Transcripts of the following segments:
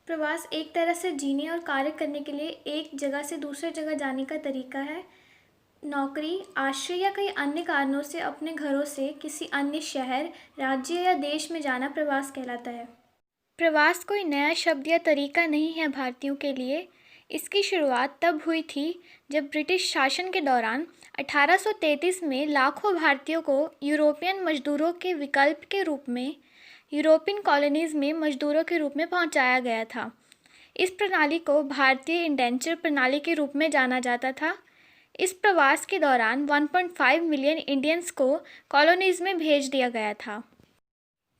प्रवास एक तरह से जीने और कार्य करने के लिए एक जगह से दूसरे जगह जाने का तरीका है। नौकरी, आश्रय या कई अन्य कारणों से अपने घरों से किसी अन्य शहर, राज्य या देश में जाना प्रवास कहलाता है। प्रवास कोई नया शब्द या तरीका नहीं है भारतीयों के लिए। इसकी शुरुआत तब हुई थी जब ब्रिटिश शासन के दौरान 1833 में लाखों भारतीयों को यूरोपियन मजदूरों के विकल्प के रूप में यूरोपियन कॉलोनीज़ में मजदूरों के रूप में पहुंचाया गया था। इस प्रणाली को भारतीय इंडेंचर प्रणाली के रूप में जाना जाता था। इस प्रवास के दौरान 1.5 मिलियन इंडियंस को कॉलोनीज़ में भेज दिया गया था।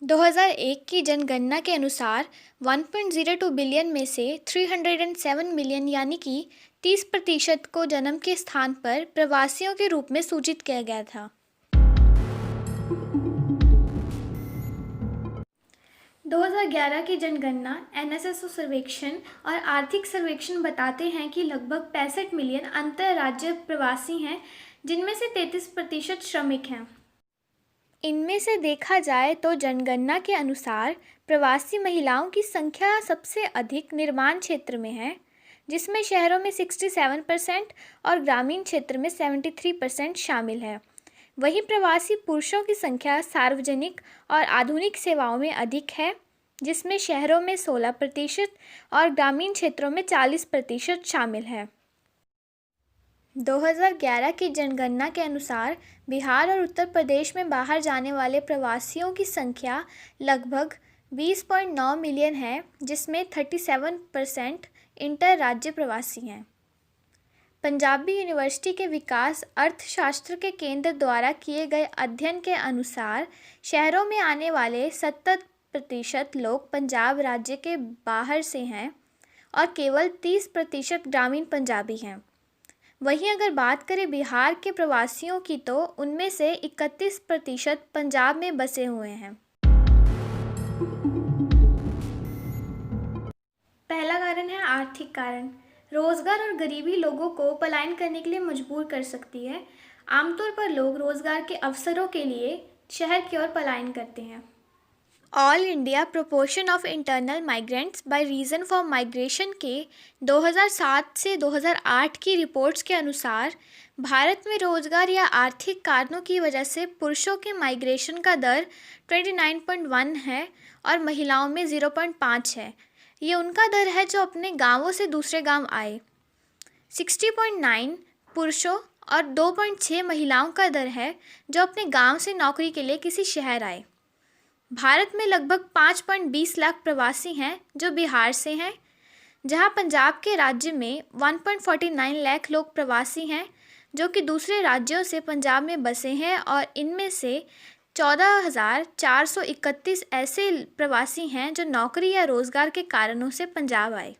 2001 की जनगणना के अनुसार 1.02 बिलियन में से 307 मिलियन यानी कि 30% को जन्म के स्थान पर प्रवासियों के रूप में सूचित किया गया था। 2011 की जनगणना, एनएसएस सर्वेक्षण और आर्थिक सर्वेक्षण बताते हैं कि लगभग 65 मिलियन अंतर्राज्यीय प्रवासी हैं, जिनमें से 33% श्रमिक हैं। इनमें से देखा जाए तो जनगणना के अनुसार प्रवासी महिलाओं की संख्या सबसे अधिक निर्माण क्षेत्र में है, जिसमें शहरों में 67% और ग्रामीण क्षेत्र में 73% शामिल है। वहीं प्रवासी पुरुषों की संख्या सार्वजनिक और आधुनिक सेवाओं में अधिक है, जिसमें शहरों में 16% और ग्रामीण क्षेत्रों में 40% शामिल है। 2011 की जनगणना के अनुसार बिहार और उत्तर प्रदेश में बाहर जाने वाले प्रवासियों की संख्या लगभग 20.9 मिलियन है, जिसमें 37% इंटर राज्य प्रवासी हैं। पंजाबी यूनिवर्सिटी के विकास अर्थशास्त्र के केंद्र द्वारा किए गए अध्ययन के अनुसार शहरों में आने वाले 70% लोग पंजाब राज्य के बाहर से हैं और केवल 30% ग्रामीण पंजाबी हैं। वहीं अगर बात करें बिहार के प्रवासियों की तो उनमें से 31% पंजाब में बसे हुए हैं। पहला कारण है आर्थिक कारण। रोजगार और गरीबी लोगों को पलायन करने के लिए मजबूर कर सकती है। आमतौर पर लोग रोजगार के अवसरों के लिए शहर की ओर पलायन करते हैं। All India proportion of internal migrants by reason for migration के 2007 से 2008 की रिपोर्ट्स के अनुसार भारत में रोजगार या आर्थिक कारणों की वजह से पुरुषों के माइग्रेशन का दर 29.1 है और महिलाओं में 0.5 है। ये उनका दर है जो अपने गांवों से दूसरे गांव आए। 60.9 पुरुषों और 2.6 महिलाओं का दर है जो अपने गांव से नौकरी के लिए किसी शहर आए। भारत में लगभग 5.20 लाख प्रवासी हैं जो बिहार से हैं, जहां पंजाब के राज्य में 1.49 लाख लोग प्रवासी हैं जो कि दूसरे राज्यों से पंजाब में बसे हैं और इनमें से 14,431 ऐसे प्रवासी हैं जो नौकरी या रोजगार के कारणों से पंजाब आए।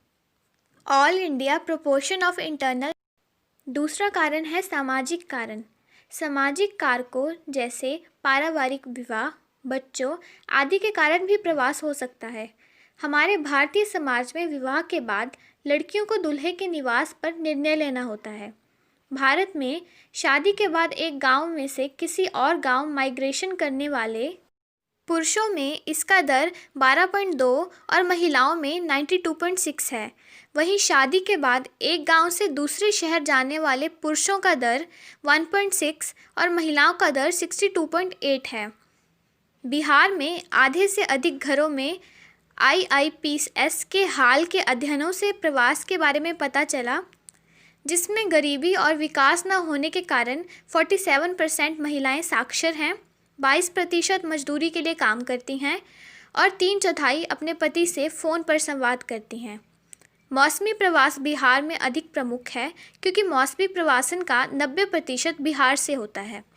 All India proportion of internal. दूसरा कारण है सामाजिक कारण। सामाजिक कारकों जैसे पारिवारिक विवाह, बच्चों आदि के कारण भी प्रवास हो सकता है। हमारे भारतीय समाज में विवाह के बाद लड़कियों को दूल्हे के निवास पर निर्णय लेना होता है। भारत में शादी के बाद एक गांव में से किसी और गांव माइग्रेशन करने वाले पुरुषों में इसका दर 12.2 और महिलाओं में 92.6 है। वहीं शादी के बाद एक गांव से दूसरे शहर जाने वाले पुरुषों का दर 1.6 और महिलाओं का दर 62.8 है। बिहार में आधे से अधिक घरों में IIPS के हाल के अध्ययनों से प्रवास के बारे में पता चला, जिसमें गरीबी और विकास न होने के कारण 47% महिलाएं साक्षर हैं, 22% मजदूरी के लिए काम करती हैं और 3/4 अपने पति से फ़ोन पर संवाद करती हैं। मौसमी प्रवास बिहार में अधिक प्रमुख है क्योंकि मौसमी प्रवासन का 90% बिहार से होता है।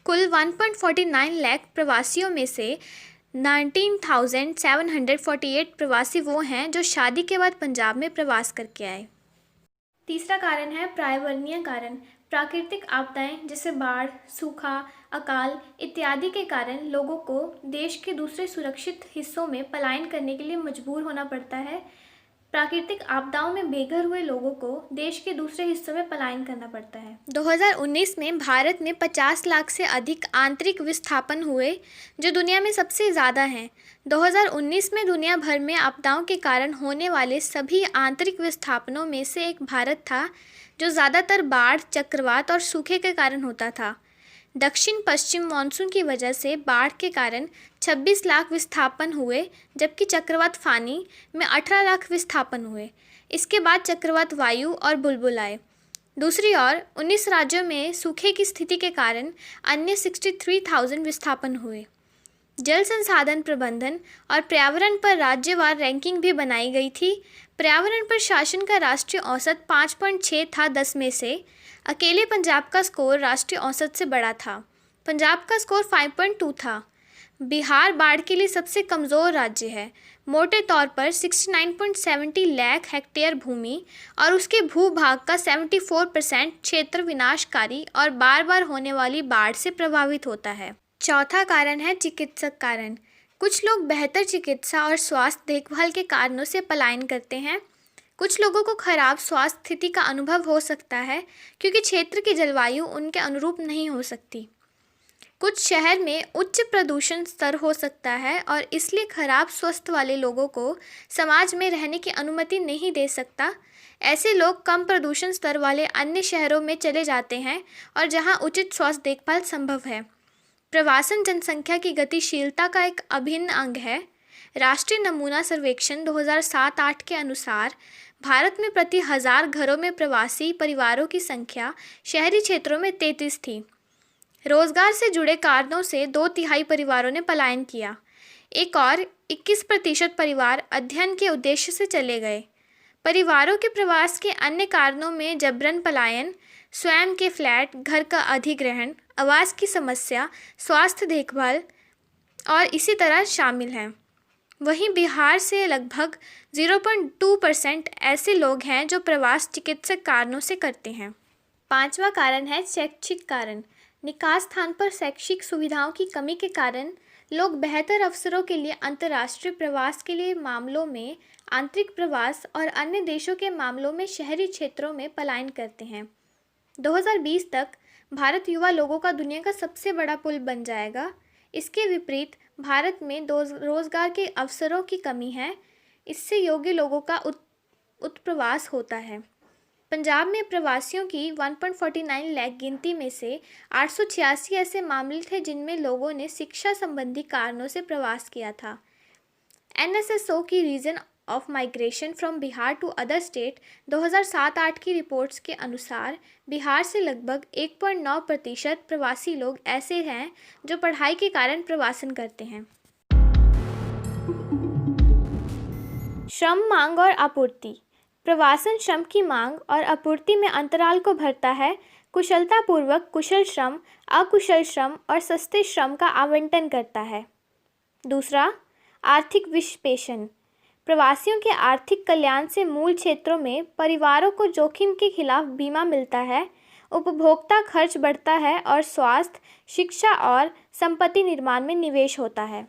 कुल 1.49 लाख प्रवासियों में से 19,748 प्रवासी वो हैं जो शादी के बाद पंजाब में प्रवास करके आए। तीसरा कारण है पर्यावरणीय कारण। प्राकृतिक आपदाएं जैसे बाढ़, सूखा, अकाल इत्यादि के कारण लोगों को देश के दूसरे सुरक्षित हिस्सों में पलायन करने के लिए मजबूर होना पड़ता है। प्राकृतिक आपदाओं में बेघर हुए लोगों को देश के दूसरे हिस्सों में पलायन करना पड़ता है। 2019 में भारत में 50 लाख से अधिक आंतरिक विस्थापन हुए, जो दुनिया में सबसे ज़्यादा हैं। 2019 में दुनिया भर में आपदाओं के कारण होने वाले सभी आंतरिक विस्थापनों में से एक भारत था, जो ज़्यादातर बाढ़, चक्रवात और सूखे के कारण होता था। दक्षिण पश्चिम मानसून की वजह से बाढ़ के कारण 26 लाख विस्थापन हुए, जबकि चक्रवात फानी में 18 लाख विस्थापन हुए। इसके बाद चक्रवात वायु और बुलबुल आए। दूसरी ओर 19 राज्यों में सूखे की स्थिति के कारण अन्य 63,000 विस्थापन हुए। जल संसाधन प्रबंधन और पर्यावरण पर राज्यवार रैंकिंग भी बनाई गई थी। पर्यावरण पर शासन का राष्ट्रीय औसत 5.6 था 10 में से। अकेले पंजाब का स्कोर राष्ट्रीय औसत से बड़ा था। पंजाब का स्कोर 5.2 था। बिहार बाढ़ के लिए सबसे कमज़ोर राज्य है। मोटे तौर पर 69.70 लाख हेक्टेयर भूमि और उसके भूभाग का 74% क्षेत्र विनाशकारी और बार बार होने वाली बाढ़ से प्रभावित होता है। चौथा कारण है चिकित्सक कारण। कुछ लोग बेहतर चिकित्सा और स्वास्थ्य देखभाल के कारणों से पलायन करते हैं। कुछ लोगों को खराब स्वास्थ्य स्थिति का अनुभव हो सकता है क्योंकि क्षेत्र की जलवायु उनके अनुरूप नहीं हो सकती। कुछ शहर में उच्च प्रदूषण स्तर हो सकता है और इसलिए खराब स्वास्थ्य वाले लोगों को समाज में रहने की अनुमति नहीं दे सकता। ऐसे लोग कम प्रदूषण स्तर वाले अन्य शहरों में चले जाते हैं और जहां उचित स्वास्थ्य देखभाल संभव है। प्रवासन जनसंख्या की गतिशीलता का एक अभिन्न अंग है। राष्ट्रीय नमूना सर्वेक्षण 2007-8 के अनुसार भारत में प्रति 1000 घरों में प्रवासी परिवारों की संख्या शहरी क्षेत्रों में 33 थी। रोजगार से जुड़े कारणों से 2/3 परिवारों ने पलायन किया। एक और 21% परिवार अध्ययन के उद्देश्य से चले गए। परिवारों के प्रवास के अन्य कारणों में जबरन पलायन, स्वयं के फ्लैट, घर का अधिग्रहण, आवास की समस्या, स्वास्थ्य देखभाल और इसी तरह शामिल हैं। वहीं बिहार से लगभग 0.2% ऐसे लोग हैं जो प्रवास चिकित्सक कारणों से करते हैं। पांचवा कारण है शैक्षिक कारण। निकास स्थान पर शैक्षिक सुविधाओं की कमी के कारण लोग बेहतर अवसरों के लिए अंतर्राष्ट्रीय प्रवास के लिए मामलों में, आंतरिक प्रवास और अन्य देशों के मामलों में शहरी क्षेत्रों में पलायन करते हैं। 2020 तक भारत युवा लोगों का दुनिया का सबसे बड़ा पुल बन जाएगा। इसके विपरीत भारत में रोजगार के अवसरों की कमी है। इससे योग्य लोगों का उत्प्रवास होता है। पंजाब में प्रवासियों की 1.49 लाख गिनती में से 886 ऐसे मामले थे जिनमें लोगों ने शिक्षा संबंधी कारणों से प्रवास किया था। NSSO की reason of migration from Bihar to other state 2007-8 की रिपोर्ट्स के अनुसार बिहार से लगभग 1.9% प्रवासी लोग ऐसे हैं जो पढ़ाई के कारण प्रवासन करते हैं। श्रम मांग और आपूर्ति। प्रवासन श्रम की मांग और आपूर्ति में अंतराल को भरता है। कुशलतापूर्वक कुशल श्रम, अकुशल श्रम और सस्ते श्रम का आवंटन करता है। दूसरा, आर्थिक विषपेशन। प्रवासियों के आर्थिक कल्याण से मूल क्षेत्रों में परिवारों को जोखिम के खिलाफ बीमा मिलता है, उपभोक्ता खर्च बढ़ता है और स्वास्थ्य, शिक्षा और संपत्ति निर्माण में निवेश होता है।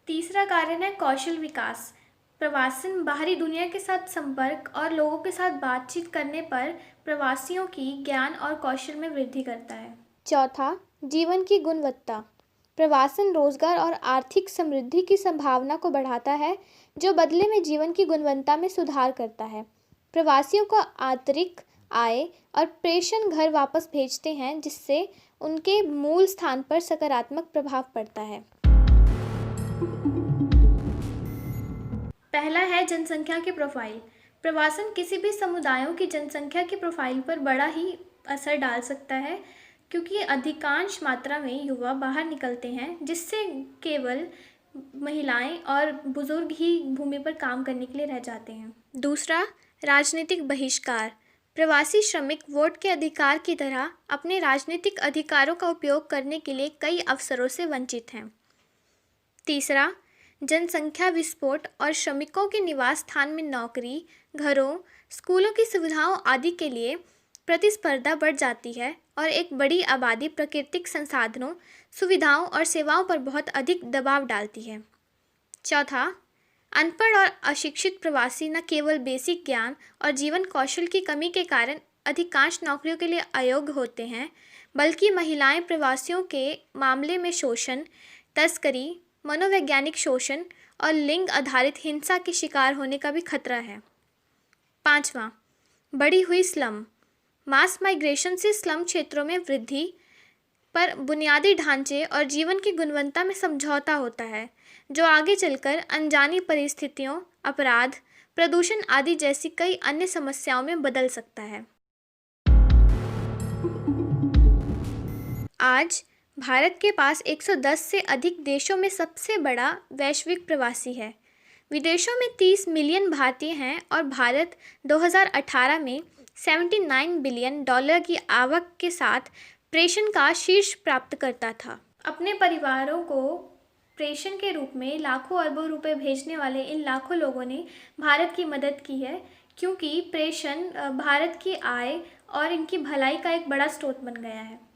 तीसरा कारण है कौशल विकास। प्रवासन बाहरी दुनिया के साथ संपर्क और लोगों के साथ बातचीत करने पर प्रवासियों की ज्ञान और कौशल में वृद्धि करता है। चौथा, जीवन की गुणवत्ता। प्रवासन रोजगार और आर्थिक समृद्धि की संभावना को बढ़ाता है, जो बदले में जीवन की गुणवत्ता में सुधार करता है। प्रवासियों को आंतरिक आय और प्रेषण घर वापस भेजते हैं, जिससे उनके मूल स्थान पर सकारात्मक प्रभाव पड़ता है। पहला है जनसंख्या की प्रोफाइल। प्रवासन किसी भी समुदायों की जनसंख्या की प्रोफाइल पर बड़ा ही असर डाल सकता है, क्योंकि अधिकांश मात्रा में युवा बाहर निकलते हैं, जिससे केवल महिलाएं और बुजुर्ग ही भूमि पर काम करने के लिए रह जाते हैं। दूसरा, राजनीतिक बहिष्कार। प्रवासी श्रमिक वोट के अधिकार की तरह अपने राजनीतिक अधिकारों का उपयोग करने के लिए कई अवसरों से वंचित हैं। तीसरा, जनसंख्या विस्फोट और श्रमिकों के निवास स्थान में नौकरी, घरों, स्कूलों की सुविधाओं आदि के लिए प्रतिस्पर्धा बढ़ जाती है और एक बड़ी आबादी प्राकृतिक संसाधनों, सुविधाओं और सेवाओं पर बहुत अधिक दबाव डालती है। चौथा, अनपढ़ और अशिक्षित प्रवासी न केवल बेसिक ज्ञान और जीवन कौशल की कमी के कारण अधिकांश नौकरियों के लिए अयोग्य होते हैं, बल्कि महिलाएं प्रवासियों के मामले में शोषण, तस्करी, मनोवैज्ञानिक शोषण और लिंग आधारित हिंसा के शिकार होने का भी खतरा है। 5वां, बढ़ी हुई स्लम। मास माइग्रेशन से स्लम क्षेत्रों में वृद्धि पर बुनियादी ढांचे और जीवन की गुणवत्ता में समझौता होता है, जो आगे चलकर अनजानी परिस्थितियों, अपराध, प्रदूषण आदि जैसी कई अन्य समस्याओं में बदल सकता है। आज भारत के पास 110 से अधिक देशों में सबसे बड़ा वैश्विक प्रवासी है। विदेशों में 30 मिलियन भारतीय हैं और भारत 2018 में $79 बिलियन की आवक के साथ प्रेषण का शीर्ष प्राप्त करता था। अपने परिवारों को प्रेषण के रूप में लाखों अरबों रुपए भेजने वाले इन लाखों लोगों ने भारत की मदद की है, क्योंकि प्रेषण भारत की आय और इनकी भलाई का एक बड़ा स्रोत बन गया है।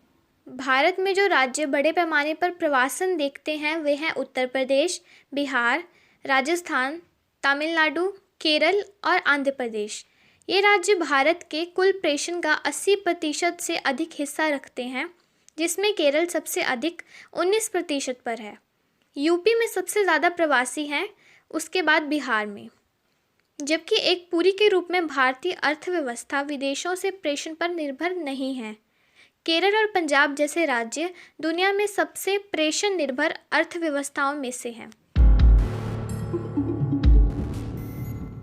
भारत में जो राज्य बड़े पैमाने पर प्रवासन देखते हैं वे हैं उत्तर प्रदेश, बिहार, राजस्थान, तमिलनाडु, केरल और आंध्र प्रदेश। ये राज्य भारत के कुल प्रेषण का 80% से अधिक हिस्सा रखते हैं, जिसमें केरल सबसे अधिक 19% पर है। यूपी में सबसे ज़्यादा प्रवासी हैं, उसके बाद बिहार में। जबकि एक पूरी के रूप में भारतीय अर्थव्यवस्था विदेशों से प्रेषण पर निर्भर नहीं है। केरल और पंजाब जैसे राज्य दुनिया में सबसे प्रेषण निर्भर अर्थव्यवस्थाओं में से हैं।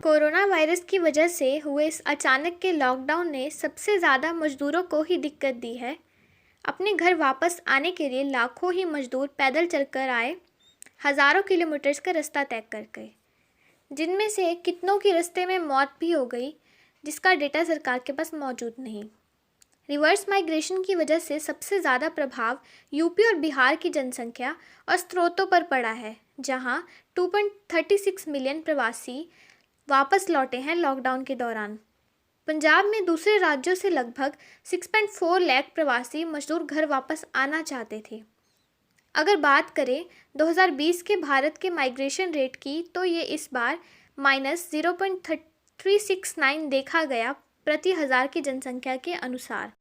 कोरोना वायरस की वजह से हुए इस अचानक के लॉकडाउन ने सबसे ज़्यादा मजदूरों को ही दिक्कत दी है। अपने घर वापस आने के लिए लाखों ही मजदूर पैदल चलकर आए, हज़ारों किलोमीटर्स का रास्ता तय कर गए, जिनमें से कितनों की रास्ते में मौत भी हो गई, जिसका डेटा सरकार के पास मौजूद नहीं। रिवर्स माइग्रेशन की वजह से सबसे ज़्यादा प्रभाव यूपी और बिहार की जनसंख्या और स्रोतों पर पड़ा है, जहां 2.36 मिलियन प्रवासी वापस लौटे हैं लॉकडाउन के दौरान। पंजाब में दूसरे राज्यों से लगभग 6.4 लाख प्रवासी मजदूर घर वापस आना चाहते थे। अगर बात करें 2020 के भारत के माइग्रेशन रेट की, तो ये इस बार -0.369 देखा गया प्रति हज़ार की जनसंख्या के अनुसार।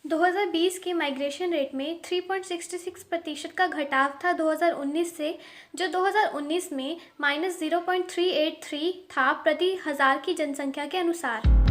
2020 के माइग्रेशन रेट में 3.66% का घटाव था 2019 से, जो 2019 में -0.383 था प्रति हज़ार की जनसंख्या के अनुसार।